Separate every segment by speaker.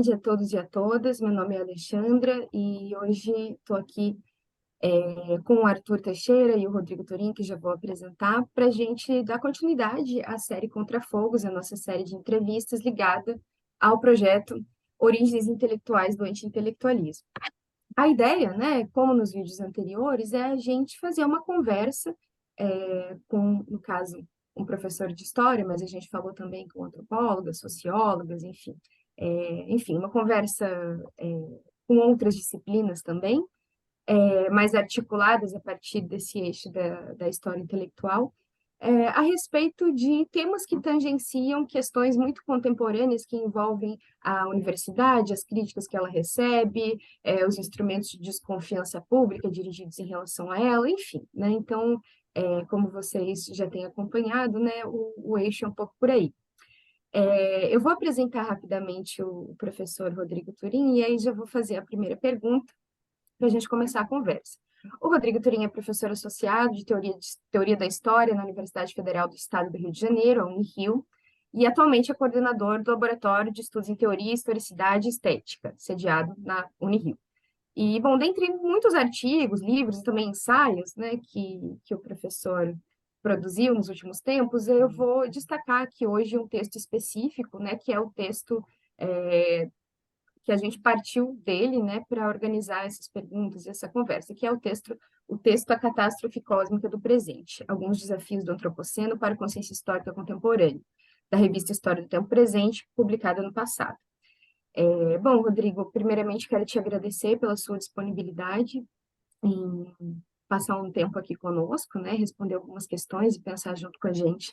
Speaker 1: tarde a todos e a todas. Meu nome é Alexandra e hoje estou aqui com o Arthur Teixeira e o Rodrigo Torim, que já vou apresentar, para a gente dar continuidade à série Contrafogos, a nossa série de entrevistas ligada ao projeto Origens Intelectuais do Anti-Intelectualismo. A ideia, né, como nos vídeos anteriores, é a gente fazer uma conversa com, no caso, um professor de história, mas a gente falou também com antropólogas, sociólogas, enfim. Enfim, uma conversa com outras disciplinas também, mais articuladas a partir desse eixo da história intelectual, a respeito de temas que tangenciam questões muito contemporâneas que envolvem a universidade, as críticas que ela recebe, os instrumentos de desconfiança pública dirigidos em relação a ela, enfim, né? Então, como vocês já têm acompanhado, né, o eixo é um pouco por aí. Eu vou apresentar rapidamente o professor Rodrigo Turim e aí já vou fazer a primeira pergunta para a gente começar a conversa. O Rodrigo Turim é professor associado de Teoria da História na Universidade Federal do Estado do Rio de Janeiro, a Unirio, e atualmente é coordenador do Laboratório de Estudos em Teoria, Historicidade e Estética, sediado na Unirio. E, bom, dentre muitos artigos, livros e também ensaios, né, que o professor produziu nos últimos tempos, eu vou destacar aqui hoje um texto específico, né, que é o texto que a gente partiu dele, né, para organizar essas perguntas e essa conversa, que é o texto A Catástrofe Cósmica do Presente, alguns desafios do Antropoceno para a consciência histórica contemporânea, da revista História do Tempo Presente, publicada no passado. Bom, Rodrigo, primeiramente quero te agradecer pela sua disponibilidade em passar um tempo aqui conosco, né, responder algumas questões e pensar junto com a gente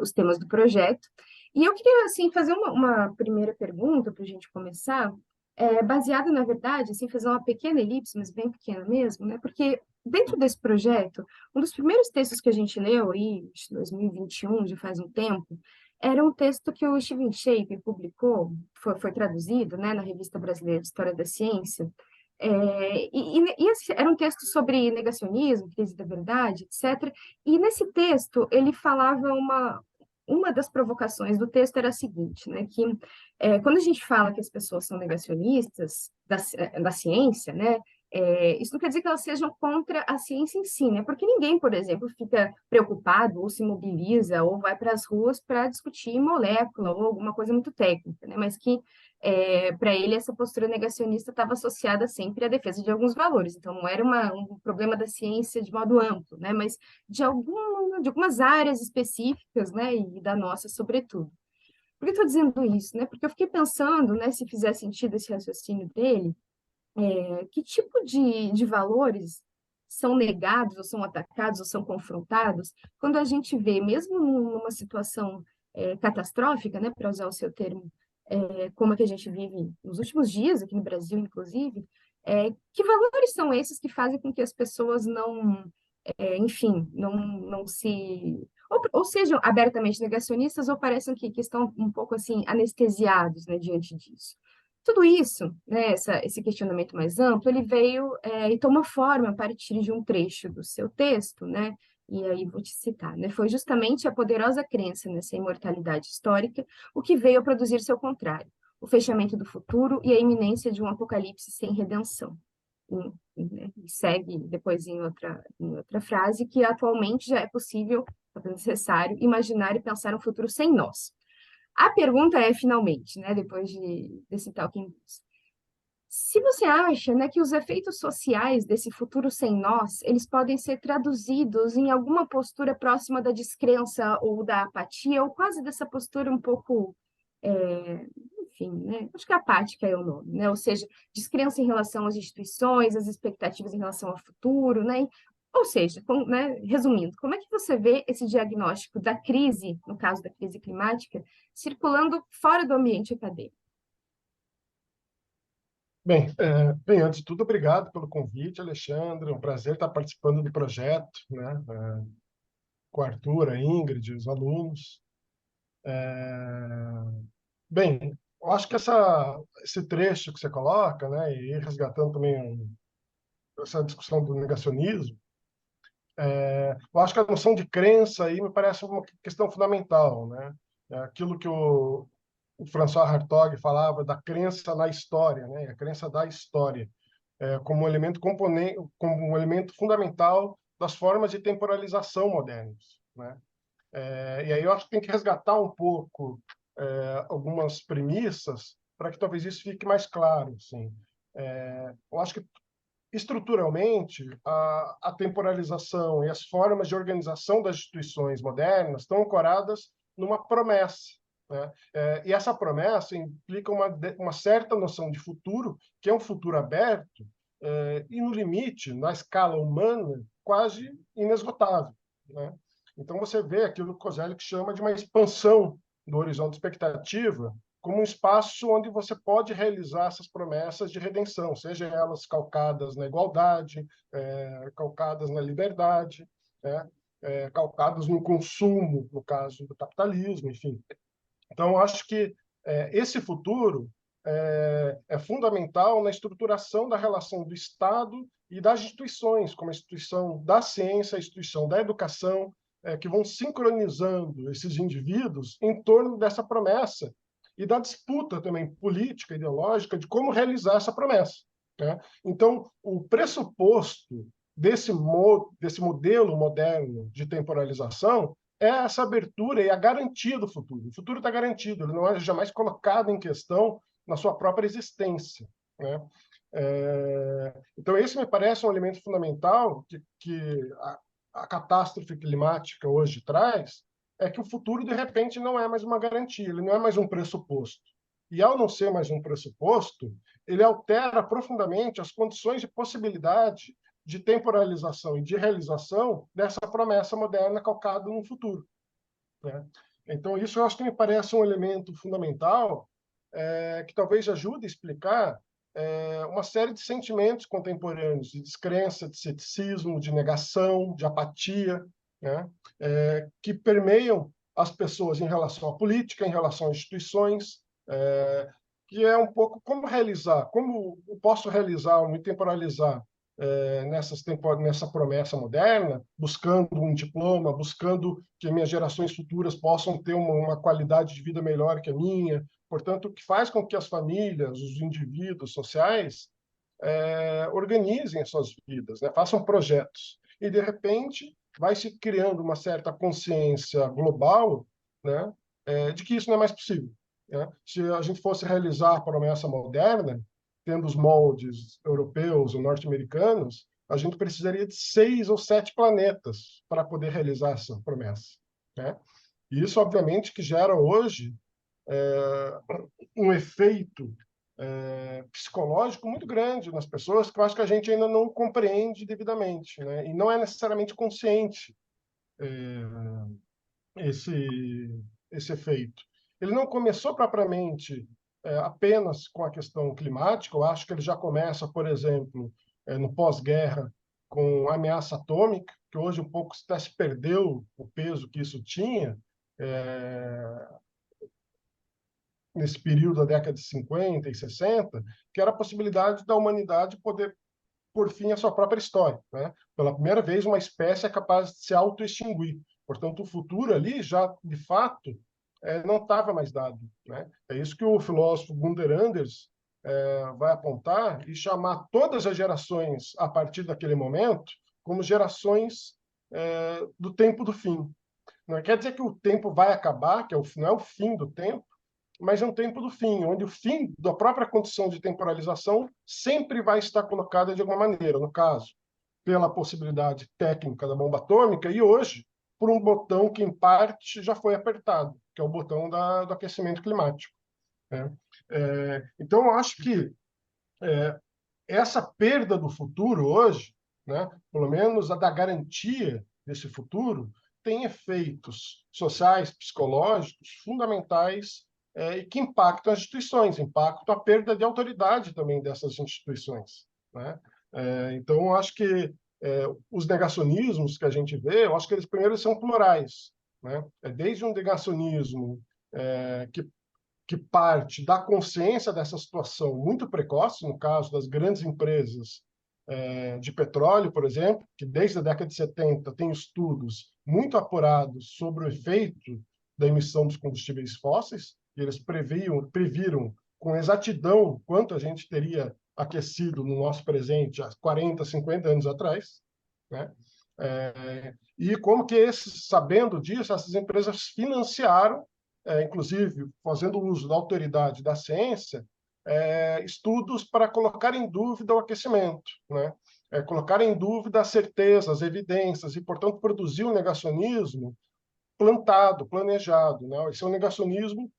Speaker 1: os temas do projeto. E eu queria, assim, fazer uma primeira pergunta para a gente começar, baseada, na verdade, assim, fazer uma pequena elipse, mas bem pequena mesmo, né, porque dentro desse projeto, um dos primeiros textos que a gente leu aí, em 2021, já faz um tempo, era um texto que o Steven Shape publicou, foi traduzido, né, na Revista Brasileira de História da Ciência, era um texto sobre negacionismo, crise da verdade, etc. E nesse texto ele falava uma das provocações do texto era a seguinte, né, que quando a gente fala que as pessoas são negacionistas da ciência, né, isso não quer dizer que elas sejam contra a ciência em si, né, porque ninguém, por exemplo, fica preocupado ou se mobiliza ou vai para as ruas para discutir molécula ou alguma coisa muito técnica, né, mas que para ele, essa postura negacionista estava associada sempre à defesa de alguns valores. Então, não era um problema da ciência de modo amplo, né? Mas de algumas áreas específicas, né? E da nossa, sobretudo. Por que estou dizendo isso, né? Porque eu fiquei pensando, né? Se fizer sentido esse raciocínio dele, que tipo de valores são negados, ou são atacados, ou são confrontados, quando a gente vê, mesmo numa situação catastrófica, né, para usar o seu termo, como é que a gente vive nos últimos dias, aqui no Brasil, inclusive, que valores são esses que fazem com que as pessoas não, enfim, não se... Ou sejam abertamente negacionistas, ou parecem que estão um pouco, assim, anestesiados, né, diante disso. Tudo isso, né, esse questionamento mais amplo, ele veio e tomou forma a partir de um trecho do seu texto, né, e aí vou te citar, né, foi justamente a poderosa crença nessa imortalidade histórica o que veio a produzir seu contrário, o fechamento do futuro e a iminência de um apocalipse sem redenção. Né, e segue depois em outra frase, que atualmente já é possível, é necessário, imaginar e pensar um futuro sem nós. A pergunta é, finalmente, né, depois desse Talking Books, se você acha, né, que os efeitos sociais desse futuro sem nós, eles podem ser traduzidos em alguma postura próxima da descrença ou da apatia, ou quase dessa postura um pouco, enfim, né, acho que apática é o nome, né, ou seja, descrença em relação às instituições, às expectativas em relação ao futuro, né, ou seja, né, resumindo, como é que você vê esse diagnóstico da crise, no caso da crise climática, circulando fora do ambiente acadêmico?
Speaker 2: Bem, antes de tudo, obrigado pelo convite, Alexandre. É um prazer estar participando do projeto, né, com o Arthur, a Ingrid, os alunos. É, Bem, eu acho que esse trecho que você coloca, né, e resgatando também essa discussão do negacionismo, eu acho que a noção de crença aí me parece uma questão fundamental, né? É aquilo que o François Hartog falava da crença na história, né? A crença da história como um elemento componente, como um elemento fundamental das formas de temporalização modernas, né? E aí eu acho que tem que resgatar um pouco algumas premissas para que talvez isso fique mais claro, assim. Eu acho que estruturalmente a temporalização e as formas de organização das instituições modernas estão ancoradas numa promessa, né? E essa promessa implica uma certa noção de futuro, que é um futuro aberto e, no limite, na escala humana, quase inesgotável, né? Então, você vê aquilo que Kozelik chama de uma expansão do horizonte de expectativa como um espaço onde você pode realizar essas promessas de redenção, seja elas calcadas na igualdade, calcadas na liberdade, né? Calcadas no consumo, no caso do capitalismo, enfim. Então, eu acho que esse futuro é fundamental na estruturação da relação do Estado e das instituições, como a instituição da ciência, a instituição da educação, que vão sincronizando esses indivíduos em torno dessa promessa e da disputa também política, ideológica, de como realizar essa promessa, né? Então, o pressuposto desse modelo moderno de temporalização é essa abertura e a garantia do futuro. O futuro está garantido, ele não é jamais colocado em questão na sua própria existência, né? Então, esse me parece um elemento fundamental que a catástrofe climática hoje traz, é que o futuro, de repente, não é mais uma garantia, ele não é mais um pressuposto. E, ao não ser mais um pressuposto, ele altera profundamente as condições de possibilidade de temporalização e de realização dessa promessa moderna calcada no futuro, né? Então, isso eu acho que me parece um elemento fundamental que talvez ajude a explicar uma série de sentimentos contemporâneos, de descrença, de ceticismo, de negação, de apatia, né? Que permeiam as pessoas em relação à política, em relação às instituições, que é um pouco como eu posso realizar, me temporalizar nessa promessa moderna, buscando um diploma, buscando que minhas gerações futuras possam ter uma qualidade de vida melhor que a minha. Portanto, o que faz com que as famílias, os indivíduos sociais, organizem as suas vidas, né? Façam projetos. E, de repente, vai se criando uma certa consciência global, né? De que isso não é mais possível, né? Se a gente fosse realizar a promessa moderna, tendo os moldes europeus ou norte-americanos, a gente precisaria de 6 ou 7 planetas para poder realizar essa promessa, né? E isso, obviamente, que gera hoje um efeito psicológico muito grande nas pessoas, que eu acho que a gente ainda não compreende devidamente, né? E não é necessariamente consciente esse efeito. Ele não começou propriamente apenas com a questão climática, eu acho que ele já começa, por exemplo, no pós-guerra, com a ameaça atômica, que hoje um pouco até se perdeu o peso que isso tinha, nesse período da década de 50 e 60, que era a possibilidade da humanidade poder por fim a sua própria história, né? Pela primeira vez, uma espécie é capaz de se auto-extinguir. Portanto, o futuro ali já, de fato, não estava mais dado, né? É isso que o filósofo Gunther Anders vai apontar e chamar todas as gerações, a partir daquele momento, como gerações do tempo do fim. Não quer dizer que o tempo vai acabar, que não é o fim do tempo, mas é um tempo do fim, onde o fim da própria condição de temporalização sempre vai estar colocada de alguma maneira, no caso, pela possibilidade técnica da bomba atômica e hoje por um botão que, em parte, já foi apertado, que é o botão do aquecimento climático, né? Então, eu acho que essa perda do futuro hoje, né, pelo menos a da garantia desse futuro, tem efeitos sociais, psicológicos fundamentais e que impactam as instituições, impactam a perda de autoridade também dessas instituições, né? Então, eu acho que os negacionismos que a gente vê, eu acho que eles primeiro são plurais, né? Desde um negacionismo que parte da consciência dessa situação muito precoce, no caso das grandes empresas de petróleo, por exemplo, que desde a década de 70 tem estudos muito apurados sobre o efeito da emissão dos combustíveis fósseis, e eles previram com exatidão quanto a gente teria aquecido no nosso presente há 40, 50 anos atrás, né? E como que sabendo disso, essas empresas financiaram, inclusive fazendo uso da autoridade da ciência, estudos para colocar em dúvida o aquecimento, né? Colocar em dúvida as certezas, as evidências, e, portanto, produzir um negacionismo plantado, planejado, né? Esse é um negacionismo,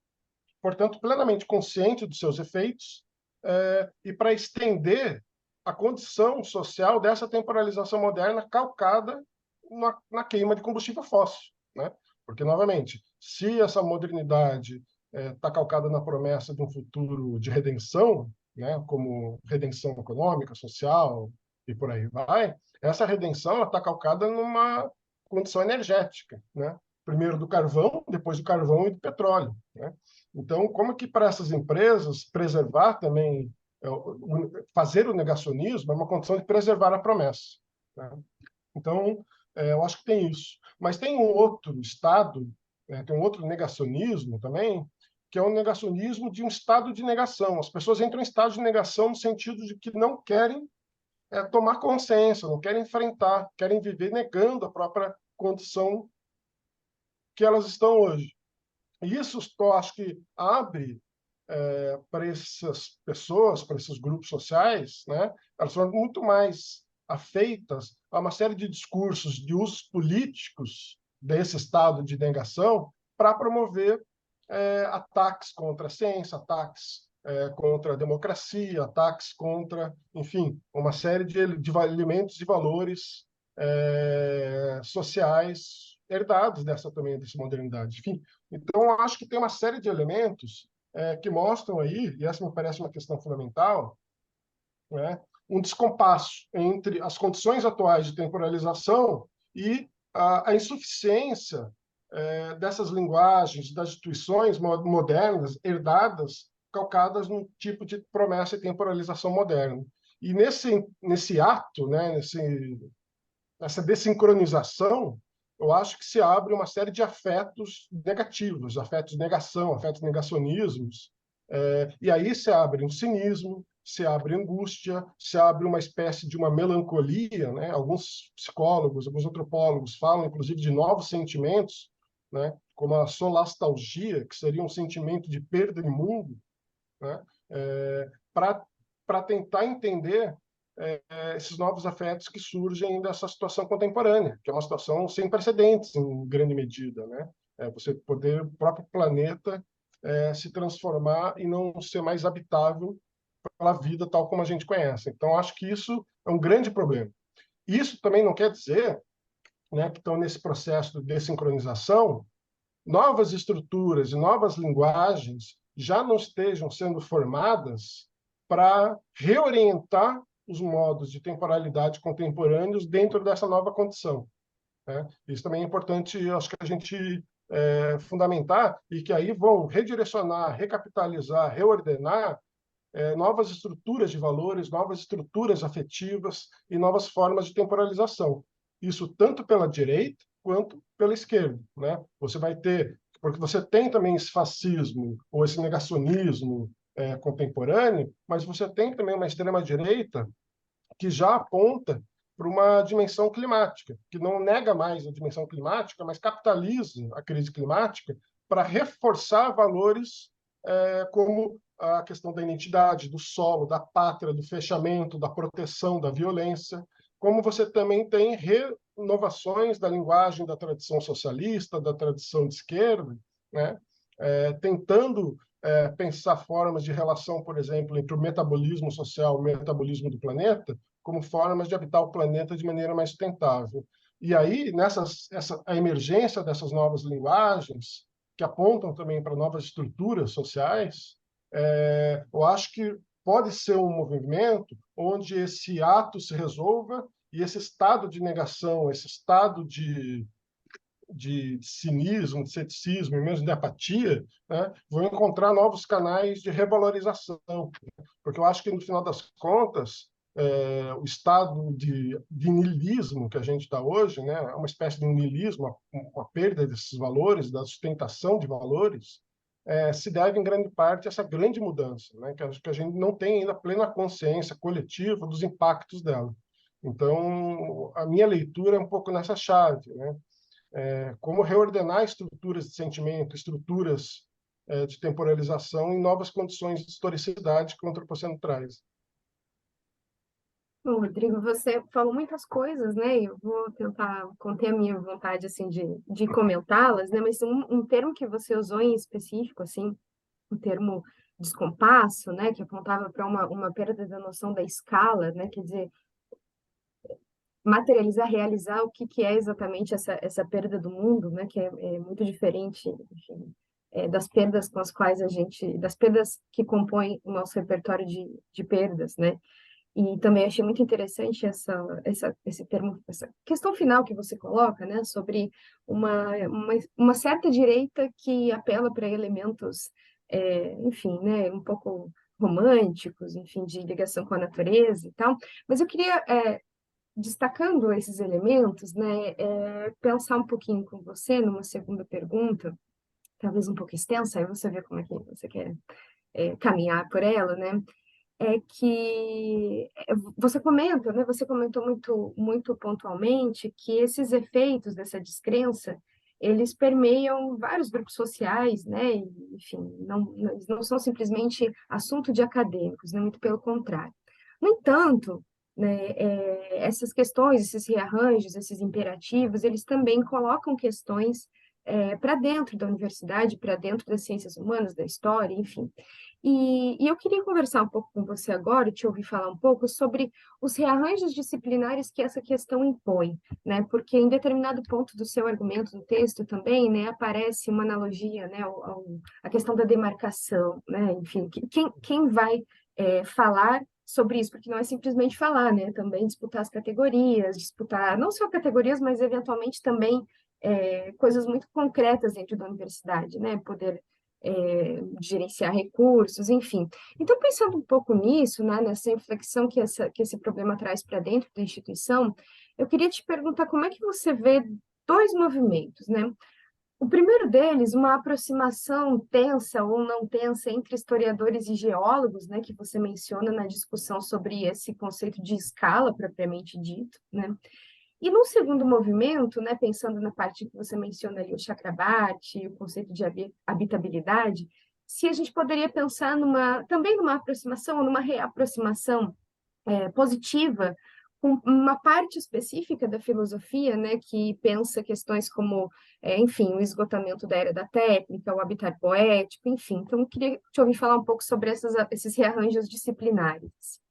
Speaker 2: portanto, plenamente consciente dos seus efeitos, e para estender a condição social dessa temporalização moderna calcada na queima de combustível fóssil, né? Porque, novamente, se essa modernidade está calcada na promessa de um futuro de redenção, né, como redenção econômica, social e por aí vai, essa redenção está calcada numa condição energética, né? Primeiro do carvão, depois do carvão e do petróleo, né? Então, como que para essas empresas preservar também, fazer o negacionismo é uma condição de preservar a promessa, né? Então, eu acho que tem isso. Mas tem um outro estado, tem um outro negacionismo também, que é o negacionismo de um estado de negação. As pessoas entram em estado de negação no sentido de que não querem tomar consciência, não querem enfrentar, querem viver negando a própria condição que elas estão hoje. E isso, eu acho que abre para essas pessoas, para esses grupos sociais, né? Elas são muito mais afeitas a uma série de discursos de usos políticos desse estado de negação para promover ataques contra a ciência, ataques contra a democracia, ataques contra, enfim, uma série de elementos e valores sociais herdados dessa também dessa modernidade. Enfim, então eu acho que tem uma série de elementos que mostram aí, e essa me parece uma questão fundamental, né, um descompasso entre as condições atuais de temporalização e a insuficiência dessas linguagens, das instituições modernas, herdadas, calcadas num tipo de promessa e temporalização moderna. E nesse ato, né, nessa desincronização, eu acho que se abre uma série de afetos negativos, afetos de negação, afetos negacionismos, e aí se abre um cinismo, se abre angústia, se abre uma espécie de uma melancolia, né? Alguns psicólogos, alguns antropólogos falam, inclusive, de novos sentimentos, né? Como a solastalgia, que seria um sentimento de perda de mundo, né? Para tentar entender esses novos afetos que surgem dessa situação contemporânea, que é uma situação sem precedentes, em grande medida, né? Você poder o próprio planeta se transformar e não ser mais habitável pela vida tal como a gente conhece. Então, acho que isso é um grande problema. Isso também não quer dizer, né, que estão nesse processo de desincronização, novas estruturas e novas linguagens já não estejam sendo formadas para reorientar os modos de temporalidade contemporâneos dentro dessa nova condição, né? Isso também é importante, acho que a gente fundamentar, e que aí vão redirecionar, recapitalizar, reordenar novas estruturas de valores, novas estruturas afetivas e novas formas de temporalização. Isso tanto pela direita quanto pela esquerda, né? Você vai ter, porque você tem também esse fascismo ou esse negacionismo contemporâneo, mas você tem também uma extrema direita que já aponta para uma dimensão climática, que não nega mais a dimensão climática, mas capitaliza a crise climática para reforçar valores como a questão da identidade, do solo, da pátria, do fechamento, da proteção, da violência, como você também tem renovações da linguagem da tradição socialista, da tradição de esquerda, né? Tentando pensar formas de relação, por exemplo, entre o metabolismo social e o metabolismo do planeta, como formas de habitar o planeta de maneira mais sustentável. E aí, a emergência dessas novas linguagens, que apontam também para novas estruturas sociais, eu acho que pode ser um movimento onde esse ato se resolva e esse estado de negação, esse estado de cinismo, de ceticismo e mesmo de apatia, né, vão encontrar novos canais de revalorização. Porque eu acho que, no final das contas, o estado de niilismo que a gente está hoje, né, é uma espécie de niilismo, uma perda desses valores, da sustentação de valores, se deve, em grande parte, a essa grande mudança, né? Que acho que a gente não tem ainda plena consciência coletiva dos impactos dela. Então, a minha leitura é um pouco nessa chave, né? Como reordenar estruturas de sentimento, estruturas de temporalização em novas condições de historicidade que o antropoceno traz.
Speaker 1: Bom, Rodrigo, você falou muitas coisas, né? Eu vou tentar conter a minha vontade, assim, de comentá-las, né? Mas um termo que você usou em específico, assim, o termo descompasso, né? Que apontava para uma perda da noção da escala, né? Quer dizer, materializar, realizar o que é exatamente essa perda do mundo, né? Que é muito diferente, enfim, das perdas com as quais das perdas que compõem o nosso repertório de perdas, né? E também achei muito interessante esse termo, essa questão final que você coloca, né, sobre uma certa direita que apela para elementos, enfim, né, um pouco românticos, enfim, de ligação com a natureza e tal. Mas eu queria, destacando esses elementos, né, pensar um pouquinho com você numa segunda pergunta, talvez um pouco extensa, aí você vê como é que você quer, caminhar por ela, né? É que você comenta, né? Você comentou muito pontualmente que esses efeitos dessa descrença eles permeiam vários grupos sociais, né? E, enfim, eles não são simplesmente assunto de acadêmicos, né? Muito pelo contrário. No entanto, né, essas questões, esses rearranjos, esses imperativos, eles também colocam questões para dentro da universidade, para dentro das ciências humanas, da história, enfim. E eu queria conversar um pouco com você agora, te ouvir falar um pouco sobre os rearranjos disciplinares que essa questão impõe, né? Porque em determinado ponto do seu argumento do texto também, né, aparece uma analogia, né, a questão da demarcação, né? Enfim, quem vai falar sobre isso? Porque não é simplesmente falar, né? Também disputar as categorias, disputar não só categorias, mas eventualmente também coisas muito concretas dentro da universidade, né? Poder gerenciar recursos, enfim. Então, pensando um pouco nisso, né, nessa inflexão que esse problema traz para dentro da instituição, eu queria te perguntar como é que você vê dois movimentos, né? O primeiro deles, uma aproximação tensa ou não tensa entre historiadores e geólogos, né, que você menciona na discussão sobre esse conceito de escala propriamente dito, né? E no segundo movimento, né, pensando na parte que você menciona ali, o Chakrabarti, o conceito de habitabilidade, se a gente poderia pensar também numa aproximação, numa reaproximação positiva, com uma parte específica da filosofia, né, que pensa questões como, enfim, o esgotamento da era da técnica, o habitat poético, enfim. Então, eu queria te ouvir falar um pouco sobre esses rearranjos disciplinares.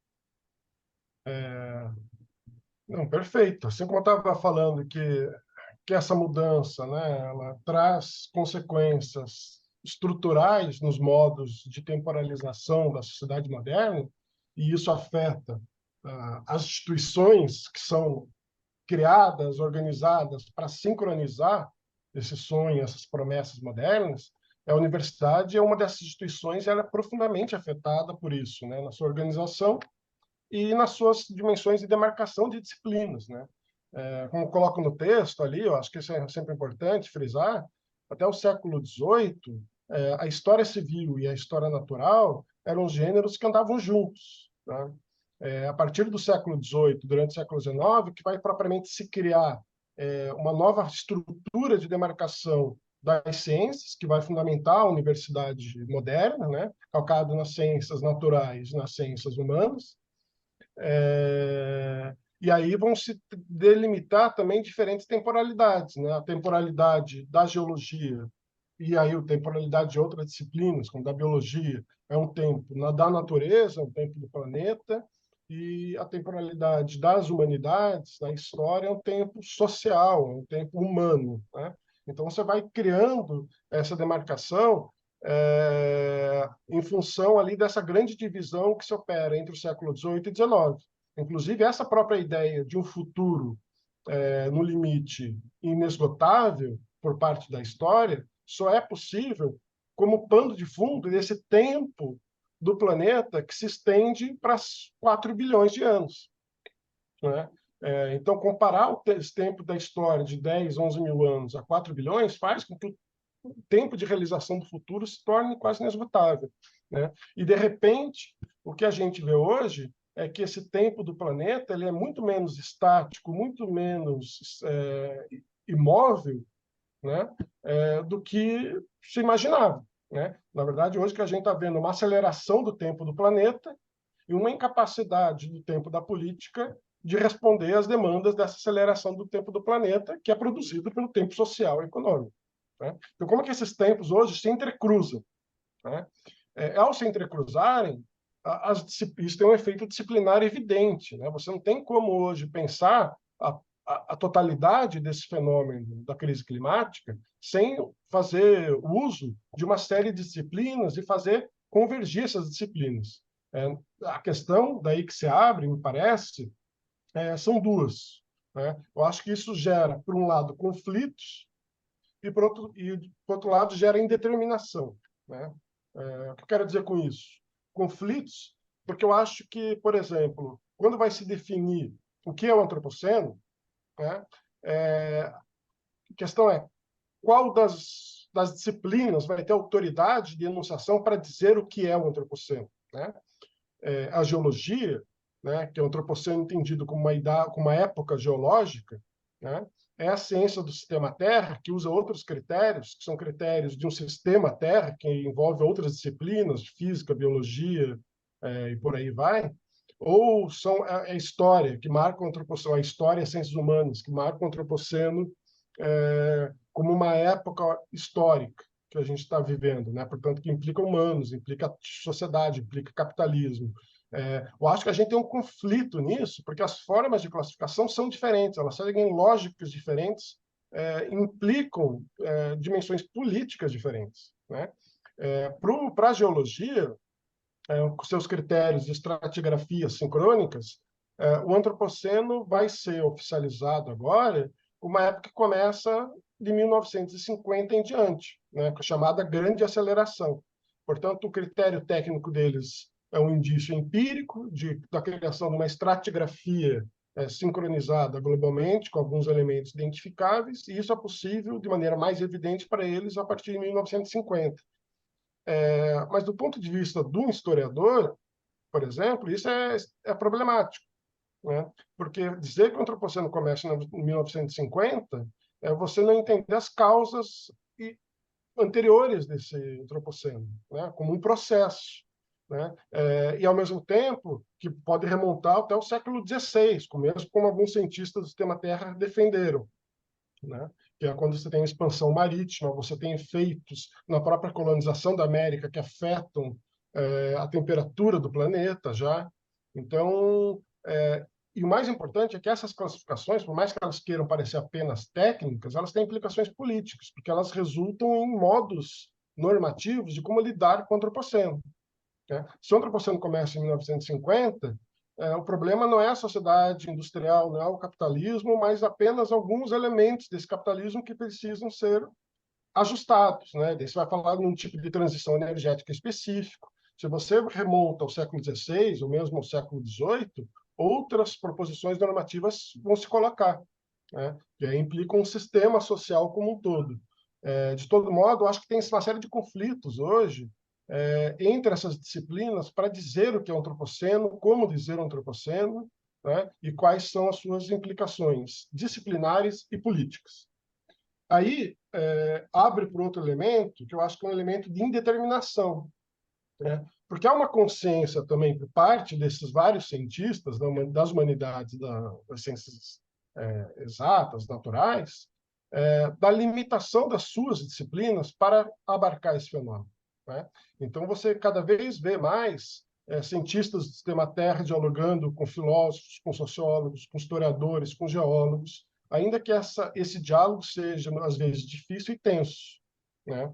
Speaker 2: É, não, perfeito. Assim como eu estava falando que essa mudança, né, ela traz consequências estruturais nos modos de temporalização da sociedade moderna, e isso afeta as instituições que são criadas, organizadas para sincronizar esse sonho, essas promessas modernas. A universidade é uma dessas instituições e ela é profundamente afetada por isso, né, na sua organização e nas suas dimensões de demarcação de disciplinas, né? Como coloco no texto ali, eu acho que isso é sempre importante frisar, até o século XVIII, a história civil e a história natural eram os gêneros que andavam juntos, tá? A partir do século XVIII, durante o século XIX, que vai propriamente se criar uma nova estrutura de demarcação das ciências, que vai fundamentar a universidade moderna, né? Calcado nas ciências naturais, nas ciências humanas, e aí vão se delimitar também diferentes temporalidades, né? A temporalidade da geologia e aí a temporalidade de outras disciplinas, como da biologia, é um tempo da natureza, um tempo do planeta, e a temporalidade das humanidades, da história, é um tempo social, é um tempo humano, né? Então você vai criando essa demarcação em função ali dessa grande divisão que se opera entre o século XVIII e XIX. Inclusive, essa própria ideia de um futuro no limite inesgotável por parte da história só é possível como pano de fundo desse tempo do planeta que se estende para 4 bilhões de anos, né? Então, comparar esse tempo da história de 10, 11 mil anos a 4 bilhões faz com que o tempo de realização do futuro se torne quase inesgotável, né? E, de repente, o que a gente vê hoje é que esse tempo do planeta ele é muito menos estático, muito menos imóvel, né, do que se imaginava, né? Na verdade, hoje que a gente está vendo uma aceleração do tempo do planeta e uma incapacidade do tempo da política de responder às demandas dessa aceleração do tempo do planeta, que é produzido pelo tempo social e econômico, né? Então, como é que esses tempos hoje se entrecruzam, né? Ao se entrecruzarem, isso tem um efeito disciplinar evidente, né? Você não tem como hoje pensar a totalidade desse fenômeno da crise climática sem fazer uso de uma série de disciplinas e fazer convergir essas disciplinas. A questão daí que se abre, me parece, são duas, né? Eu acho que isso gera, por um lado, conflitos por outro lado, gera indeterminação, né? O que eu quero dizer com isso? Conflitos, porque eu acho que, por exemplo, quando vai se definir o que é o antropoceno, né, a questão é qual das disciplinas vai ter autoridade de enunciação para dizer o que é o antropoceno, né? A geologia, né, que é o antropoceno entendido como como uma época geológica, né, é a ciência do sistema Terra, que usa outros critérios, que são critérios de um sistema Terra, que envolve outras disciplinas, física, biologia, e por aí vai, ou são a história, que marca o antropoceno, a história e as ciências humanas, que marca o antropoceno como uma época histórica que a gente está vivendo, né? Portanto, que implica humanos, implica sociedade, implica capitalismo. Eu acho que a gente tem um conflito nisso, porque as formas de classificação são diferentes, elas seguem lógicas diferentes, implicam dimensões políticas diferentes, né? Para a geologia, com seus critérios de estratigrafia sincrônicas, o antropoceno vai ser oficializado agora, uma época que começa de 1950 em diante, né, com a chamada grande aceleração. Portanto, o critério técnico deles é um indício empírico da criação de uma estratigrafia sincronizada globalmente, com alguns elementos identificáveis, e isso é possível de maneira mais evidente para eles a partir de 1950. Mas do ponto de vista do historiador, por exemplo, isso é problemático, né? Porque dizer que o antropoceno começa em 1950 é você não entender as causas anteriores desse antropoceno, né? Como um processo, né? E, ao mesmo tempo, que pode remontar até o século XVI, mesmo como alguns cientistas do sistema Terra defenderam, né? Que é quando você tem expansão marítima, você tem efeitos na própria colonização da América que afetam a temperatura do planeta já. Então, e o mais importante é que essas classificações, por mais que elas queiram parecer apenas técnicas, elas têm implicações políticas, porque elas resultam em modos normativos de como lidar com o antropoceno, né? Se o antropoceno começa em 1950, o problema não é a sociedade industrial, não é o capitalismo, mas apenas alguns elementos desse capitalismo que precisam ser ajustados, né? Daí você vai falar de um tipo de transição energética específico. Se você remonta ao século XVI, ou mesmo ao século XVIII, outras proposições normativas vão se colocar, né? Que aí implicam um sistema social como um todo. De todo modo, acho que tem uma série de conflitos hoje entre essas disciplinas para dizer o que é o antropoceno, como dizer o antropoceno, né? E quais são as suas implicações disciplinares e políticas. Aí abre para outro elemento, que eu acho que é um elemento de indeterminação, né? Porque há uma consciência também por parte desses vários cientistas das humanidades, das ciências exatas, naturais, da limitação das suas disciplinas para abarcar esse fenômeno, né? Então, você cada vez vê mais cientistas do sistema Terra dialogando com filósofos, com sociólogos, com historiadores, com geólogos, ainda que esse diálogo seja, às vezes, difícil e tenso, né?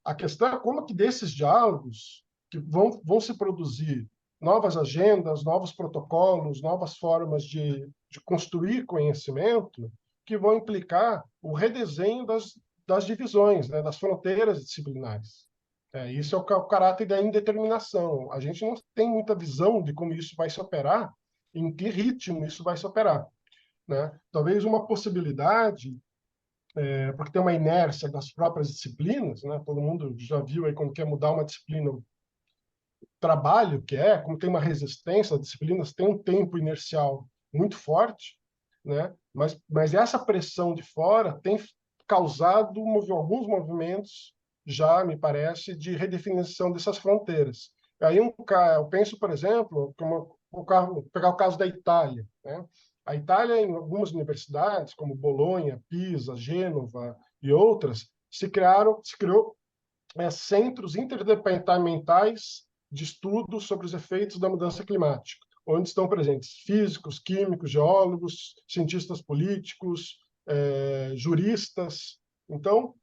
Speaker 2: A questão é como que desses diálogos que vão se produzir novas agendas, novos protocolos, novas formas de construir conhecimento que vão implicar o redesenho das divisões, né, das fronteiras disciplinares. Isso é o caráter da indeterminação. A gente não tem muita visão de como isso vai se operar, em que ritmo isso vai se operar, né? Talvez uma possibilidade porque tem uma inércia das próprias disciplinas, né? Todo mundo já viu aí quando quer mudar uma disciplina, o trabalho que é, como tem uma resistência, as disciplinas têm um tempo inercial muito forte, né? Mas essa pressão de fora tem causado alguns movimentos, já me parece, de redefinição dessas fronteiras. Aí eu penso, por exemplo, pegar o caso da Itália, né? A Itália, em algumas universidades, como Bolonha, Pisa, Gênova e outras, se criou centros interdepartamentais de estudos sobre os efeitos da mudança climática, onde estão presentes físicos, químicos, geólogos, cientistas políticos, juristas. Então,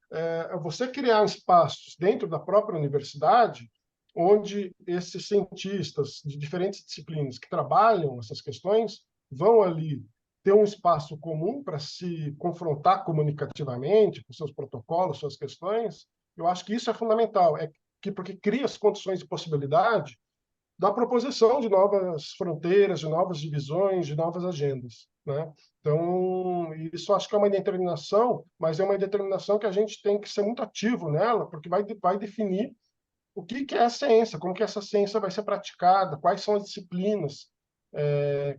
Speaker 2: você criar espaços dentro da própria universidade onde esses cientistas de diferentes disciplinas que trabalham essas questões vão ali ter um espaço comum para se confrontar comunicativamente com seus protocolos, suas questões. Eu acho que isso é fundamental, porque cria as condições de possibilidade da proposição de novas fronteiras, de novas divisões, de novas agendas, né? Então, isso acho que é uma determinação, mas é uma determinação que a gente tem que ser muito ativo nela, porque vai definir o que é a ciência, como que essa ciência vai ser praticada, quais são as disciplinas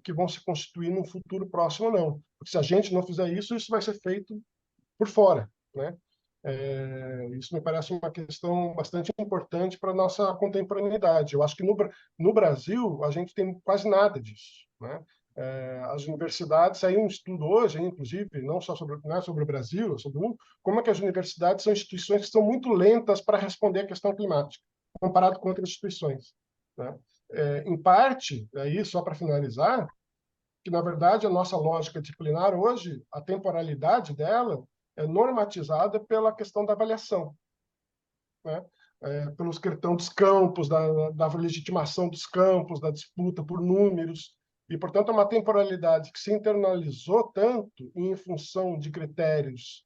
Speaker 2: que vão se constituir no futuro próximo ou não. Porque se a gente não fizer isso, isso vai ser feito por fora, né? Isso me parece uma questão bastante importante para a nossa contemporaneidade. Eu acho que no Brasil a gente tem quase nada disso, né? As universidades, saiu um estudo hoje, inclusive, não é sobre o Brasil, é sobre o mundo, como é que as universidades são instituições que são muito lentas para responder à questão climática, comparado com outras instituições, né? Em parte, aí, só para finalizar, que, na verdade, a nossa lógica disciplinar hoje, a temporalidade dela é normatizada pela questão da avaliação, né? Pelos questão dos campos, da legitimação dos campos, da disputa por números, e, portanto, é uma temporalidade que se internalizou tanto em função de critérios,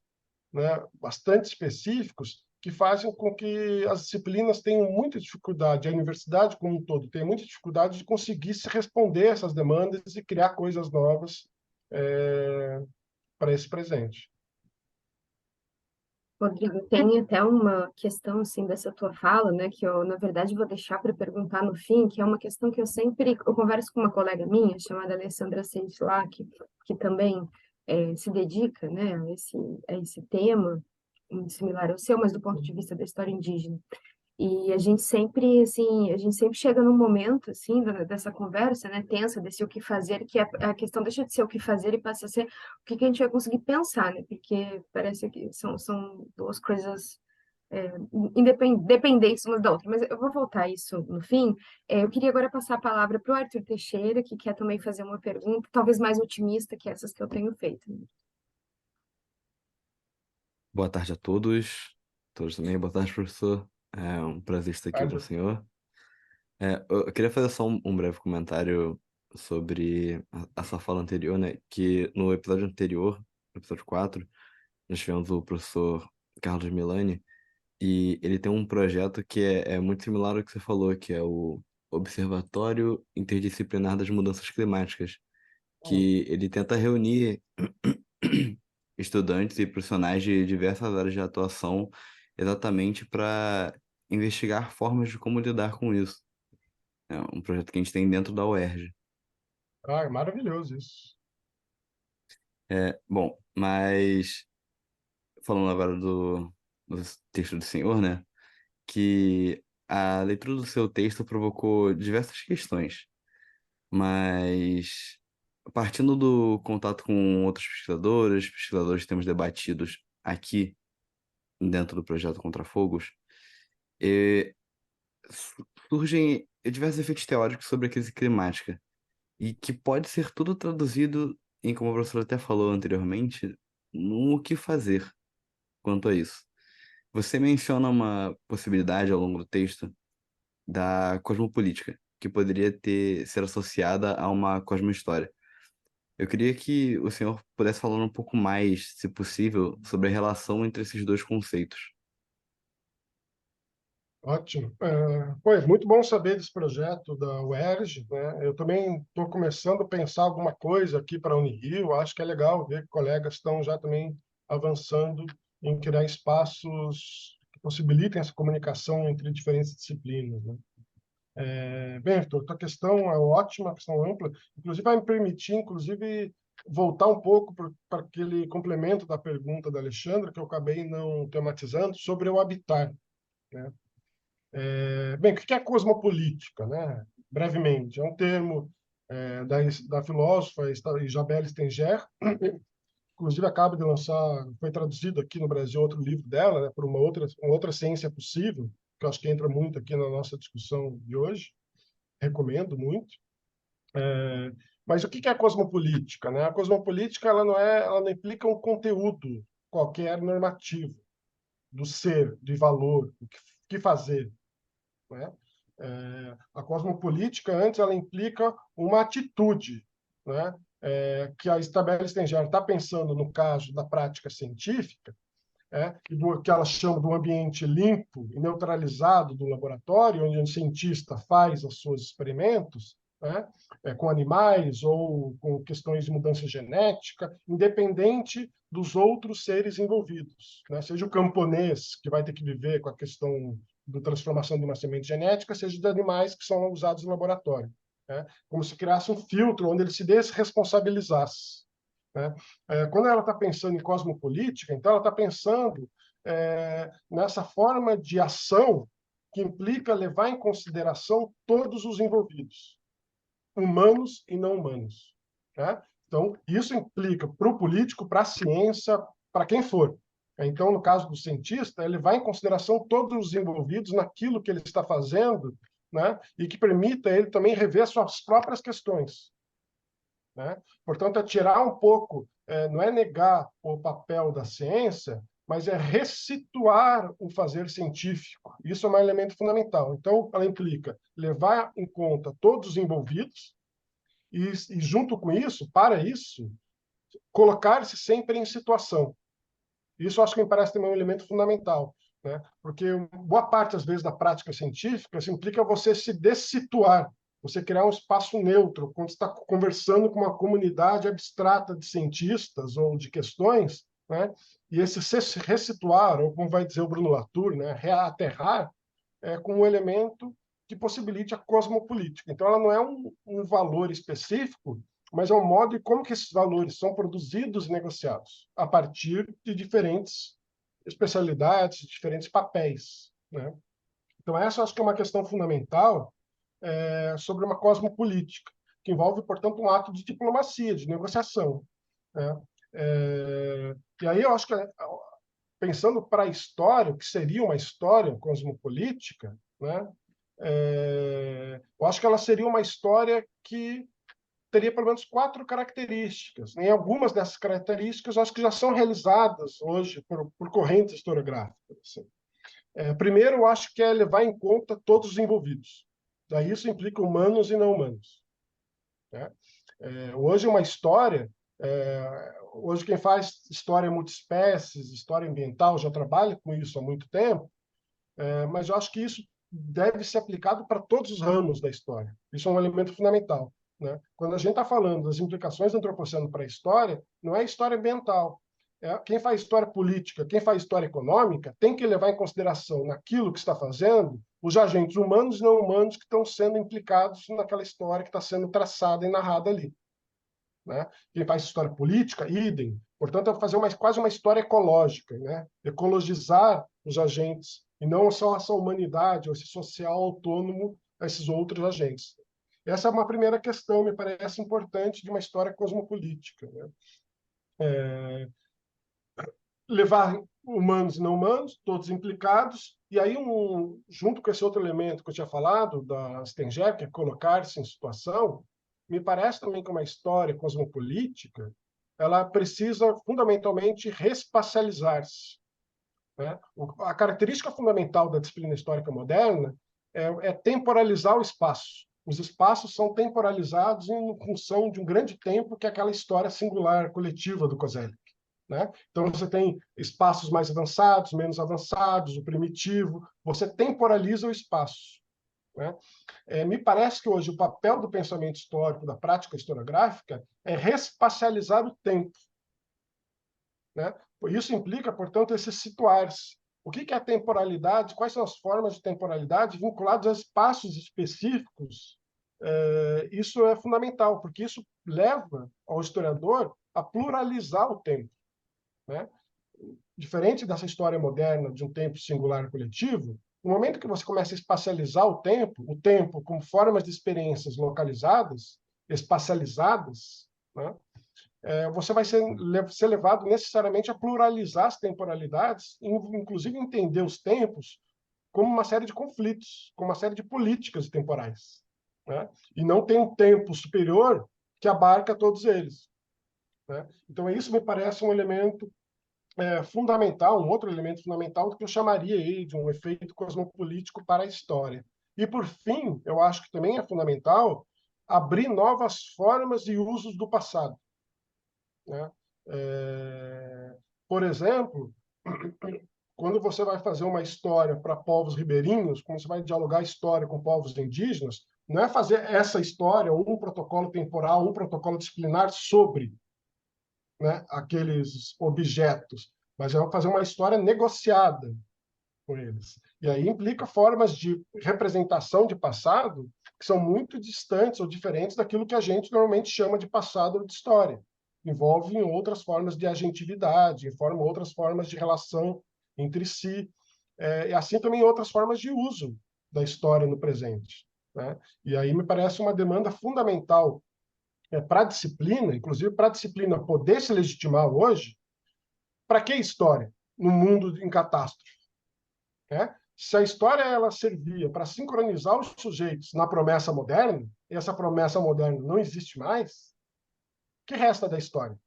Speaker 2: né, bastante específicos, que fazem com que as disciplinas tenham muita dificuldade, a universidade como um todo tem muita dificuldade de conseguir se responder a essas demandas e criar coisas novas para esse presente.
Speaker 1: Rodrigo, tem até uma questão assim dessa tua fala, né, que eu na verdade vou deixar para perguntar no fim, que é uma questão que eu converso com uma colega minha chamada Alessandra Seislak, que também se dedica, né, a esse tema similar ao seu, mas do ponto de vista da história indígena. E a gente sempre, assim, a gente sempre chega num momento, assim, dessa conversa, né, tensa, desse o que fazer, que a questão deixa de ser o que fazer e passa a ser o que a gente vai conseguir pensar, né, porque parece que são duas coisas dependentes umas da outra. Mas eu vou voltar a isso no fim. Eu queria agora passar a palavra para o Arthur Teixeira, que quer também fazer uma pergunta, talvez mais otimista que essas que eu tenho feito.
Speaker 3: Boa tarde a todos. Todos também. Boa tarde, professor. É um prazer estar aqui com o senhor. Eu queria fazer só um breve comentário sobre a sua fala anterior, né? Que no episódio anterior, no episódio 4, nós tivemos o professor Carlos Milani e ele tem um projeto que é muito similar ao que você falou, que é o Observatório Interdisciplinar das Mudanças Climáticas, que ele tenta reunir estudantes e profissionais de diversas áreas de atuação exatamente para investigar formas de como lidar com isso. É um projeto que a gente tem dentro da UERJ.
Speaker 2: É maravilhoso isso.
Speaker 3: Bom, mas falando agora do texto do senhor, né? Que a leitura do seu texto provocou diversas questões, mas partindo do contato com outros pesquisadores que temos debatidos aqui dentro do projeto Contrafogos, eh, surgem diversos efeitos teóricos sobre a crise climática e que pode ser tudo traduzido em, como a professora até falou anteriormente, no o que fazer quanto a isso. Você menciona uma possibilidade ao longo do texto da cosmopolítica, que poderia ser associada a uma cosmohistória. Eu queria que o senhor pudesse falar um pouco mais, se possível, sobre a relação entre esses dois conceitos.
Speaker 2: Ótimo. É muito bom saber desse projeto da UERJ, né? Eu também estou começando a pensar alguma coisa aqui para a Unirio. Acho que é legal ver que colegas estão já também avançando em criar espaços que possibilitem essa comunicação entre diferentes disciplinas, né? Bem, Arthur, tua questão é ótima, questão ampla. Inclusive, vai me permitir, inclusive, voltar um pouco para aquele complemento da pergunta da Alexandra, que eu acabei não tematizando, sobre o habitar, né? Bem, o que é cosmopolítica, né? Brevemente, é um termo da filósofa Isabelle Stenger, inclusive acaba de lançar, foi traduzido aqui no Brasil outro livro dela, né, por uma outra ciência possível, que eu acho que entra muito aqui na nossa discussão de hoje, recomendo muito. Mas o que é a cosmopolítica, né? A cosmopolítica ela não implica um conteúdo qualquer normativo do ser, de valor, o que fazer, né? A cosmopolítica antes ela implica uma atitude, né? Que a Isabelle Stenger está pensando no caso da prática científica, e do que ela chama do ambiente limpo e neutralizado do laboratório, onde o cientista faz os seus experimentos, né, com animais ou com questões de mudança genética, independente dos outros seres envolvidos, né? Seja o camponês, que vai ter que viver com a questão da transformação de uma semente genética, seja de animais que são usados no laboratório, né? Como se criasse um filtro onde ele se desresponsabilizasse, né? Quando ela está pensando em cosmopolítica, então ela está pensando nessa forma de ação que implica levar em consideração todos os envolvidos, humanos e não humanos, né? Então, isso implica para o político, para a ciência, para quem for. Então, no caso do cientista, ele vai em consideração todos os envolvidos naquilo que ele está fazendo, né? E que permita ele também rever suas próprias questões, né? Portanto, é tirar um pouco, não é negar o papel da ciência, mas é ressituar o fazer científico. Isso é um elemento fundamental. Então, ela implica levar em conta todos os envolvidos e junto com isso, para isso, colocar-se sempre em situação. Isso acho que me parece também um elemento fundamental, né? Porque boa parte, às vezes, da prática científica se implica você se dessituar, você criar um espaço neutro, quando você está conversando com uma comunidade abstrata de cientistas ou de questões, né? E esse se ressituar, ou como vai dizer o Bruno Latour, né? Reaterrar, com um elemento que possibilite a cosmopolítica. Então, ela não é um valor específico, mas é um modo de como que esses valores são produzidos e negociados a partir de diferentes especialidades, diferentes papéis, né? Então, essa eu acho que é uma questão fundamental sobre uma cosmopolítica, que envolve, portanto, um ato de diplomacia, de negociação, né? E aí eu acho que, pensando para a história, o que seria uma história cosmopolítica, né? Eu acho que ela seria uma história que teria pelo menos 4 características. Em algumas dessas características, acho que já são realizadas hoje por correntes historiográficas. Assim. Primeiro, eu acho que é levar em conta todos os envolvidos. Daí isso implica humanos e não humanos, né? Hoje uma história, hoje quem faz história multiespécies, história ambiental, já trabalha com isso há muito tempo, mas eu acho que isso deve ser aplicado para todos os ramos da história. Isso é um elemento fundamental, né? Quando a gente está falando das implicações do antropoceno para a história, não é história ambiental. Quem faz história política, quem faz história econômica, tem que levar em consideração naquilo que está fazendo os agentes humanos e não humanos que estão sendo implicados naquela história que está sendo traçada e narrada ali, né? Quem faz história política, idem. Portanto, é fazer quase uma história ecológica, né? Ecologizar os agentes, e não só essa humanidade, ou esse social autônomo a esses outros agentes. Essa é uma primeira questão, me parece importante, de uma história cosmopolítica, né? Levar humanos e não humanos, todos implicados, e aí, junto com esse outro elemento que eu tinha falado, da Stenger, que é colocar-se em situação, me parece também que uma história cosmopolítica ela precisa fundamentalmente respacializar-se, né? A característica fundamental da disciplina histórica moderna é temporalizar o espaço. Os espaços são temporalizados em função de um grande tempo, que é aquela história singular, coletiva do Koselleck, né? Então, você tem espaços mais avançados, menos avançados, o primitivo, você temporaliza o espaço, né? Me parece que hoje o papel do pensamento histórico, da prática historiográfica, é respacializar o tempo. né? Isso implica, portanto, esse situar-se. O que é a temporalidade? Quais são as formas de temporalidade vinculadas a espaços específicos? Isso é fundamental, porque isso leva ao historiador a pluralizar o tempo, né? Diferente dessa história moderna de um tempo singular coletivo, no momento que você começa a espacializar o tempo como formas de experiências localizadas, espacializadas, né? Você vai ser levado necessariamente a pluralizar as temporalidades, inclusive entender os tempos como uma série de conflitos, como uma série de políticas temporais, né? E não tem um tempo superior que abarca todos eles, né? Então, isso me parece um elemento fundamental, um outro elemento fundamental que eu chamaria aí de um efeito cosmopolítico para a história. E, por fim, eu acho que também é fundamental abrir novas formas e usos do passado, né? Por exemplo, quando você vai fazer uma história para povos ribeirinhos, quando você vai dialogar história com povos indígenas, não é fazer essa história ou um protocolo temporal, um protocolo disciplinar sobre, né, aqueles objetos, mas é fazer uma história negociada com eles. E aí implica formas de representação de passado que são muito distantes ou diferentes daquilo que a gente normalmente chama de passado ou de história. Envolve outras formas de agentividade, outras formas de relação entre si, e assim também outras formas de uso da história no presente, né? E aí me parece uma demanda fundamental para a disciplina, inclusive para a disciplina poder se legitimar hoje. Para que história no mundo em catástrofe, né? Se a história ela servia para sincronizar os sujeitos na promessa moderna, e essa promessa moderna não existe mais, o que resta da história?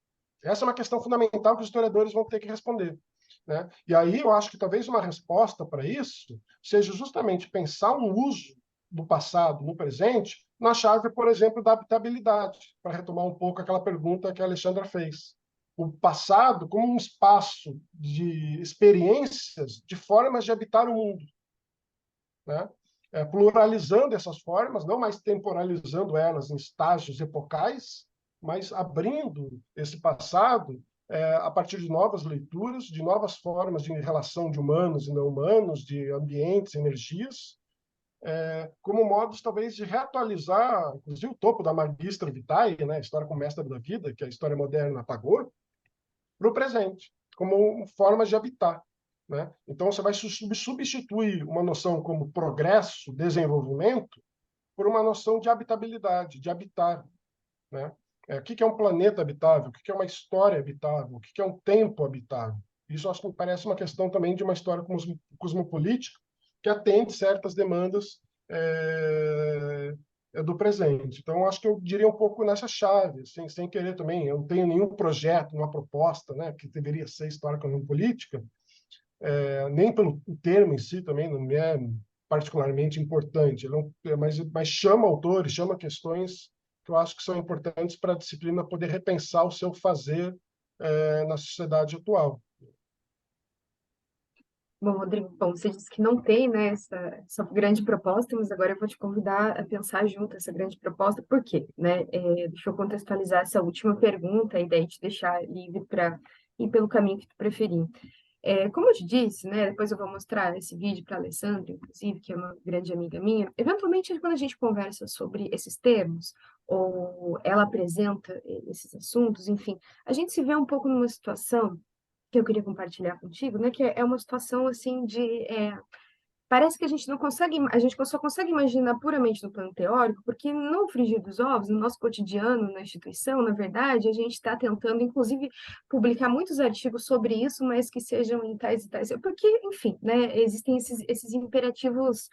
Speaker 2: Essa é uma questão fundamental que os historiadores vão ter que responder, né? E aí eu acho que talvez uma resposta para isso seja justamente pensar um uso do passado no presente na chave, por exemplo, da habitabilidade, para retomar um pouco aquela pergunta que a Alexandra fez. O passado como um espaço de experiências, de formas de habitar o mundo, né? Pluralizando essas formas, não mais temporalizando elas em estágios epocais, mas abrindo esse passado a partir de novas leituras, de novas formas de relação de humanos e não humanos, de ambientes, energias, como modos talvez de reatualizar, inclusive o topo da Magistra Vitae, né, a história como mestra da vida, que a história moderna apagou, para o presente, como formas de habitar, né? Então, você vai substituir uma noção como progresso, desenvolvimento, por uma noção de habitabilidade, de habitar, né? O que é um planeta habitável? O que é uma história habitável? O que é um tempo habitável? Isso acho que me parece uma questão também de uma história cosmopolítica que atende certas demandas do presente. Então, acho que eu diria um pouco nessa chave, sem querer também. Eu não tenho nenhum projeto, uma proposta, né, que deveria ser história cosmopolítica, nem pelo termo em si também não me é particularmente importante, não, mas chama autores, chama questões que eu acho que são importantes para a disciplina poder repensar o seu fazer na sociedade atual.
Speaker 1: Bom, Rodrigo, bom, você disse que não tem, né, essa grande proposta, mas agora eu vou te convidar a pensar junto essa grande proposta. Por quê, né? Deixa eu contextualizar essa última pergunta e daí te deixar livre para ir pelo caminho que tu preferir. Como eu te disse, né, depois eu vou mostrar esse vídeo para a Alessandra, inclusive, que é uma grande amiga minha. Eventualmente, quando a gente conversa sobre esses termos, ou ela apresenta esses assuntos, enfim, a gente se vê um pouco numa situação que eu queria compartilhar contigo, né, que é uma situação, assim, parece que a gente não consegue, a gente só consegue imaginar puramente no plano teórico, porque no frigir dos ovos, no nosso cotidiano, na instituição, na verdade, a gente está tentando, inclusive, publicar muitos artigos sobre isso, mas que sejam em tais e tais. Porque, enfim, né, existem esses imperativos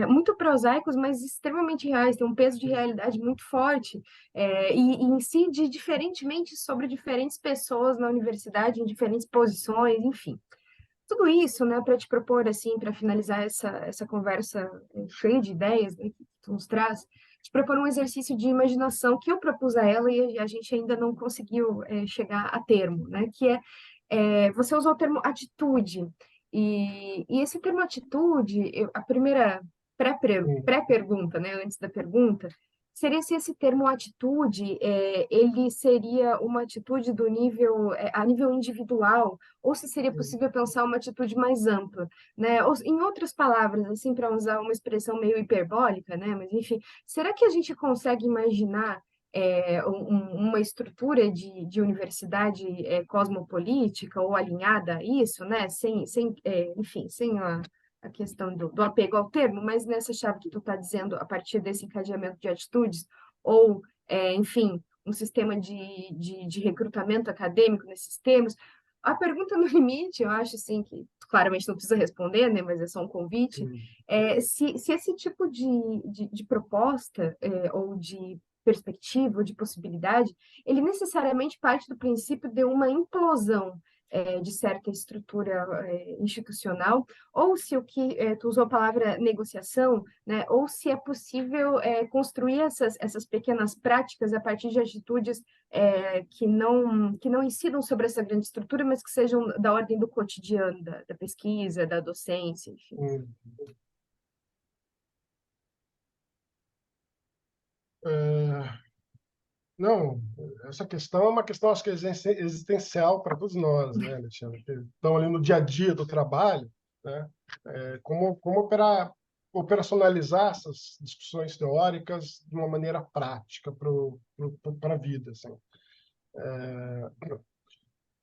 Speaker 1: muito prosaicos, mas extremamente reais, tem um peso de realidade muito forte, e incide diferentemente sobre diferentes pessoas na universidade, em diferentes posições, enfim. Tudo isso, né, para te propor, assim, para finalizar essa conversa cheia de ideias, né, que tu nos traz, te propor um exercício de imaginação que eu propus a ela e a gente ainda não conseguiu chegar a termo, né, que você usou o termo atitude, e esse termo atitude, a primeira
Speaker 2: Sim.
Speaker 1: pré-pergunta, né, antes da pergunta, seria se esse termo atitude, ele seria uma atitude do nível, a nível individual, ou se seria possível pensar uma atitude mais ampla, né? Ou, em outras palavras, assim, para usar uma expressão meio hiperbólica, né? Mas, enfim, será que a gente consegue imaginar uma estrutura de universidade cosmopolítica ou alinhada a isso, né? Enfim, sem a questão do apego ao termo, mas nessa chave que tu está dizendo, a partir desse encadeamento de atitudes, ou, enfim, um sistema de recrutamento acadêmico nesses termos. A pergunta no limite, eu acho assim, que claramente não precisa responder, né, mas é só um convite, se esse tipo de proposta ou de perspectiva, ou de possibilidade, ele necessariamente parte do princípio de uma implosão de certa estrutura institucional, ou se o que tu usou a palavra negociação, né, ou se é possível construir essas pequenas práticas a partir de atitudes que não incidam sobre essa grande estrutura, mas que sejam da ordem do cotidiano, da pesquisa, da docência, enfim.
Speaker 2: Hum. É, não, essa questão é uma questão, acho que existencial para todos nós, né, Alexandre? Que estão ali no dia a dia do trabalho, né? Como operacionalizar essas discussões teóricas de uma maneira prática para a vida, assim.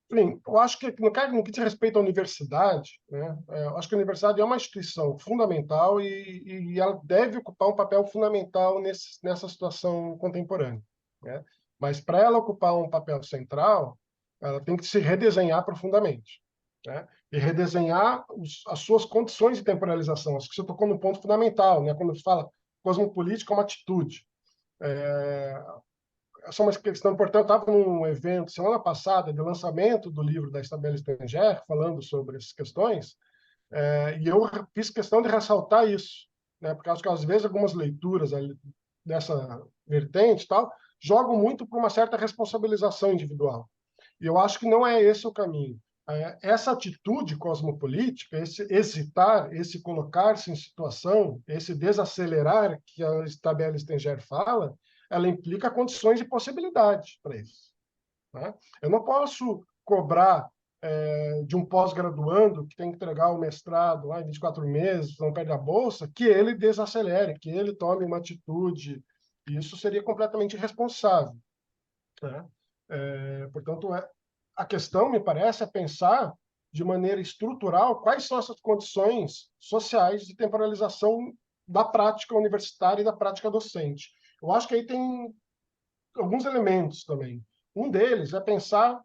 Speaker 2: Enfim, eu acho que no que diz respeito à universidade, né, eu acho que a universidade é uma instituição fundamental e ela deve ocupar um papel fundamental nessa situação contemporânea, né? Mas para ela ocupar um papel central, ela tem que se redesenhar profundamente, né? E redesenhar as suas condições de temporalização. Acho que você tocou no ponto fundamental, né? Quando fala cosmopolítica é uma atitude. Essa é uma questão importante. Eu estava num evento semana passada de lançamento do livro da Isabelle Stenger, falando sobre essas questões, e eu fiz questão de ressaltar isso, né? Porque acho que às vezes algumas leituras dessa vertente e tal jogam muito por uma certa responsabilização individual. E eu acho que não é esse o caminho. Essa atitude cosmopolítica, esse hesitar, esse colocar-se em situação, esse desacelerar que a Isabelle Stenger fala, ela implica condições de possibilidade para isso, né? Eu não posso cobrar de um pós-graduando que tem que entregar o mestrado lá em 24 meses, não perde a bolsa, que ele desacelere, que ele tome uma atitude. Isso seria completamente irresponsável, né? Portanto, a questão, me parece, é pensar de maneira estrutural quais são essas condições sociais de temporalização da prática universitária e da prática docente. Eu acho que aí tem alguns elementos também. Um deles é pensar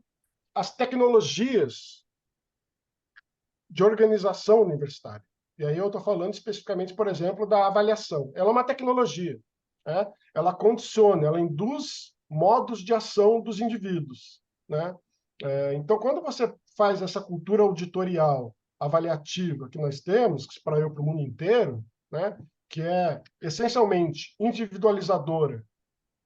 Speaker 2: as tecnologias de organização universitária. E aí eu estou falando especificamente, por exemplo, da avaliação. Ela é uma tecnologia, né? Ela condiciona, ela induz modos de ação dos indivíduos, né? Então, quando você faz essa cultura auditorial avaliativa que nós temos, que para o mundo inteiro, né? Que é essencialmente individualizadora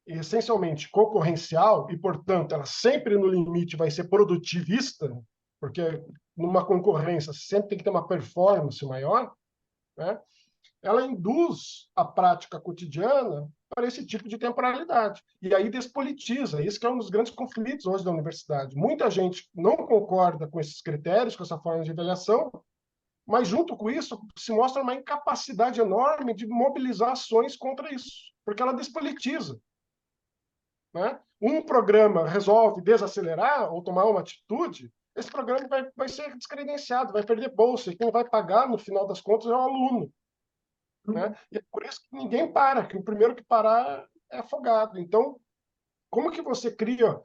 Speaker 2: e essencialmente concorrencial e, portanto, ela sempre no limite vai ser produtivista, porque numa concorrência sempre tem que ter uma performance maior, né? Ela induz a prática cotidiana para esse tipo de temporalidade. E aí despolitiza. Isso que é um dos grandes conflitos hoje da universidade. Muita gente não concorda com esses critérios, com essa forma de avaliação, mas junto com isso se mostra uma incapacidade enorme de mobilizar ações contra isso, porque ela despolitiza, né? Um programa resolve desacelerar ou tomar uma atitude, esse programa vai ser descredenciado, vai perder bolsa, e quem vai pagar, no final das contas, é o aluno, né? E é por isso que ninguém para, que o primeiro que parar é afogado. Então, como que você cria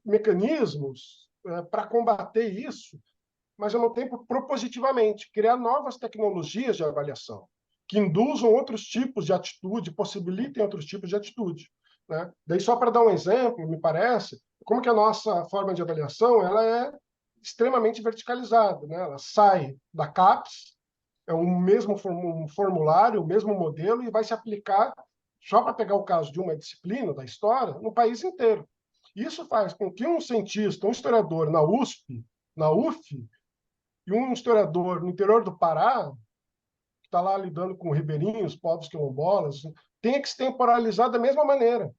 Speaker 2: mecanismos para combater isso, mas ao mesmo tempo propositivamente, criar novas tecnologias de avaliação que induzam outros tipos de atitude, possibilitem outros tipos de atitude, né? Daí, só para dar um exemplo, me parece, como que a nossa forma de avaliação ela é extremamente verticalizada, né? Ela sai da CAPES, é o mesmo formulário, o mesmo modelo, e vai se aplicar, só para pegar o caso de uma disciplina da história, no país inteiro. Isso faz com que um cientista, um historiador na USP, na UF, e um historiador no interior do Pará está lá lidando com ribeirinhos, povos quilombolas, tenha que se temporalizar da mesma maneira.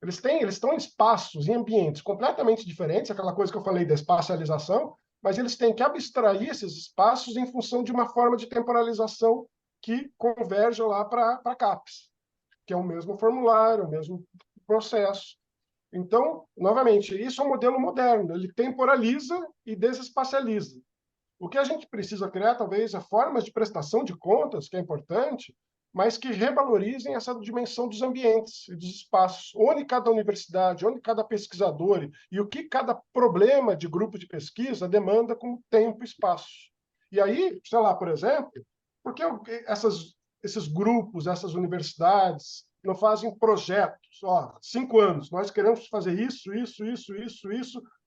Speaker 2: Eles estão em espaços, em ambientes completamente diferentes, aquela coisa que eu falei da espacialização, mas eles têm que abstrair esses espaços em função de uma forma de temporalização que converge lá para a CAPES, que é o mesmo formulário, o mesmo processo. Então, novamente, isso é um modelo moderno, ele temporaliza e desespacializa. O que a gente precisa criar, talvez, é formas de prestação de contas, que é importante, mas que revalorizem essa dimensão dos ambientes e dos espaços, onde cada universidade, onde cada pesquisador e o que cada problema de grupo de pesquisa demanda como tempo e espaço. E aí, sei lá, por exemplo, por que esses grupos, essas universidades não fazem projetos? Ó, 5 anos, nós queremos fazer isso,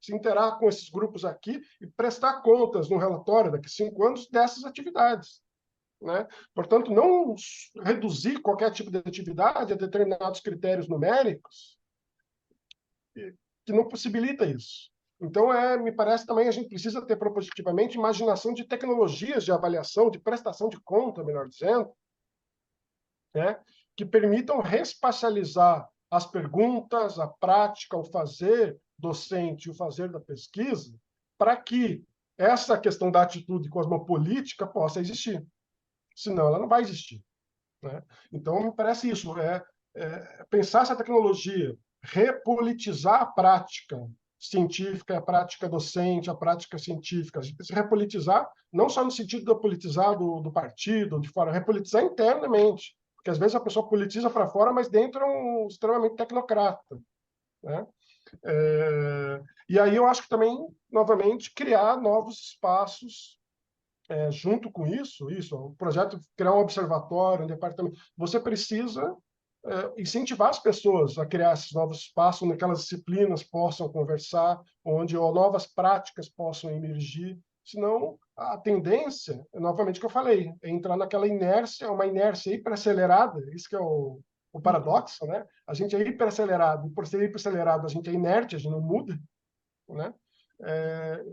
Speaker 2: se interar com esses grupos aqui e prestar contas no relatório daqui a 5 anos dessas atividades. Né? Portanto, não reduzir qualquer tipo de atividade a determinados critérios numéricos que não possibilita isso. Então, me parece também a gente precisa ter propositivamente imaginação de tecnologias de avaliação, de prestação de conta, melhor dizendo, né? Que permitam respacializar as perguntas, a prática, o fazer docente, o fazer da pesquisa, para que essa questão da atitude cosmopolítica possa existir. Senão, ela não vai existir. Né? Então, me parece isso, pensar essa tecnologia, repolitizar a prática científica, a prática docente, a prática científica, a gente precisa repolitizar, não só no sentido de politizar do partido, de fora, repolitizar internamente, porque às vezes a pessoa politiza para fora, mas dentro é um extremamente tecnocrata. Né? E aí eu acho que também, novamente, criar novos espaços junto com isso, o projeto criar um observatório, um departamento, você precisa incentivar as pessoas a criar esses novos espaços onde aquelas disciplinas possam conversar, onde novas práticas possam emergir. Senão, a tendência, novamente que eu falei, é entrar naquela inércia, uma inércia hiperacelerada, isso que é o paradoxo, né? A gente é hiperacelerado, e por ser hiperacelerado, a gente é inerte, a gente não muda, né?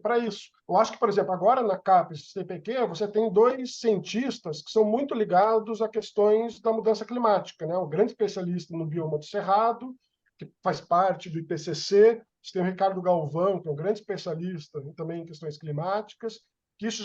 Speaker 2: Para isso. Eu acho que, por exemplo, agora na CAPES CPQ, você tem 2 cientistas que são muito ligados a questões da mudança climática. Né? O grande especialista no bioma do Cerrado, que faz parte do IPCC, você tem o Ricardo Galvão, que é um grande especialista também em questões climáticas, que isso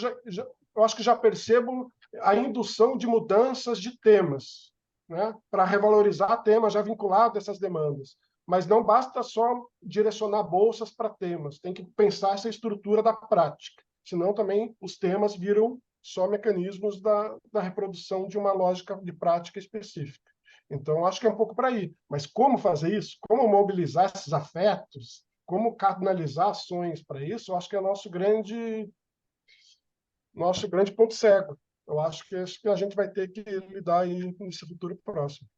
Speaker 2: eu acho que já percebo a indução de mudanças de temas, né? Para revalorizar temas já vinculados a essas demandas. Mas não basta só direcionar bolsas para temas, tem que pensar essa estrutura da prática, senão também os temas viram só mecanismos da reprodução de uma lógica de prática específica. Então, acho que é um pouco para aí. Mas como fazer isso? Como mobilizar esses afetos? Como canalizar ações para isso? Eu acho que é nosso grande ponto cego. Eu acho que a gente vai ter que lidar aí nesse futuro próximo.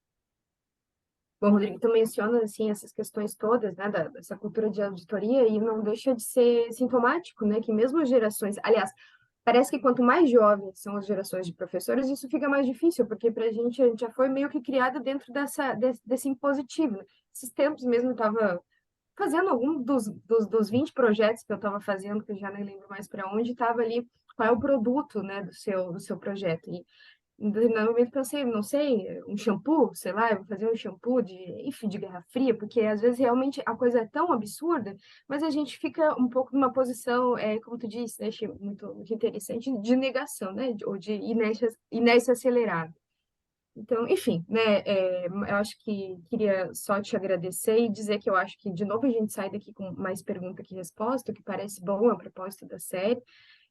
Speaker 1: Bom, Rodrigo, tu menciona assim essas questões todas, né, dessa cultura de auditoria e não deixa de ser sintomático, né, que mesmo as gerações, aliás, parece que quanto mais jovens são as gerações de professores, isso fica mais difícil, porque para a gente já foi meio que criada dentro desse impositivo. Né? Esses tempos mesmo eu estava fazendo algum dos 20 projetos que eu estava fazendo, que eu já nem lembro mais para onde, estava ali qual é o produto, né, do seu projeto. E em determinado momento pensei, não sei, um shampoo, sei lá, eu vou fazer um shampoo enfim, de Guerra Fria, porque às vezes realmente a coisa é tão absurda, mas a gente fica um pouco numa posição, como tu disse, né, achei muito interessante, de negação, né, ou de inércia acelerada. Então, enfim, né, eu acho que queria só te agradecer e dizer que eu acho que, de novo, a gente sai daqui com mais pergunta que resposta, o que parece bom a propósito da série.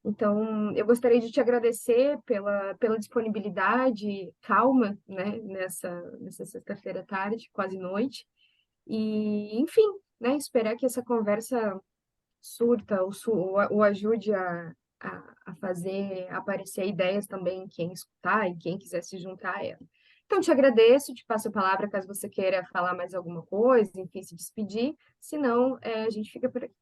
Speaker 1: Então, eu gostaria de te agradecer pela disponibilidade, calma, né, nessa sexta-feira à tarde, quase noite. E, enfim, né, esperar que essa conversa surta ou ajude a fazer aparecer ideias também em quem escutar e quem quiser se juntar a ela. Então, te agradeço, te passo a palavra caso você queira falar mais alguma coisa, enfim, se despedir. Se não, a gente fica por aqui.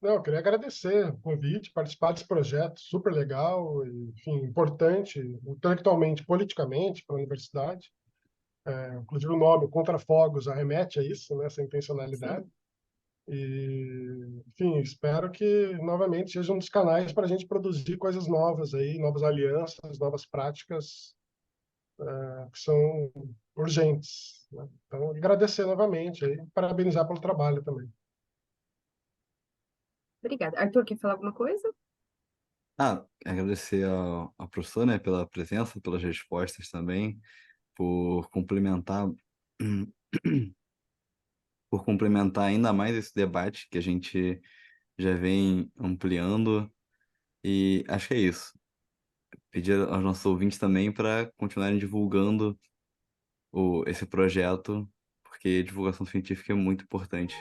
Speaker 2: Não, eu queria agradecer o convite, participar desse projeto super legal, enfim, importante, intelectualmente, politicamente, para a universidade. Inclusive o nome Contra Fogos arremete a isso, né, essa intencionalidade.
Speaker 1: Sim.
Speaker 2: E, enfim, espero que novamente seja um dos canais para a gente produzir coisas novas aí, novas alianças, novas práticas que são urgentes, né? Então, agradecer novamente aí, parabenizar pelo trabalho também.
Speaker 1: Obrigada. Arthur, quer falar alguma coisa?
Speaker 3: Agradecer ao professor, né, pela presença, pelas respostas também, por complementar, por complementar ainda mais esse debate que a gente já vem ampliando. E acho que é isso. Pedir aos nossos ouvintes também para continuarem divulgando esse projeto, porque divulgação científica é muito importante.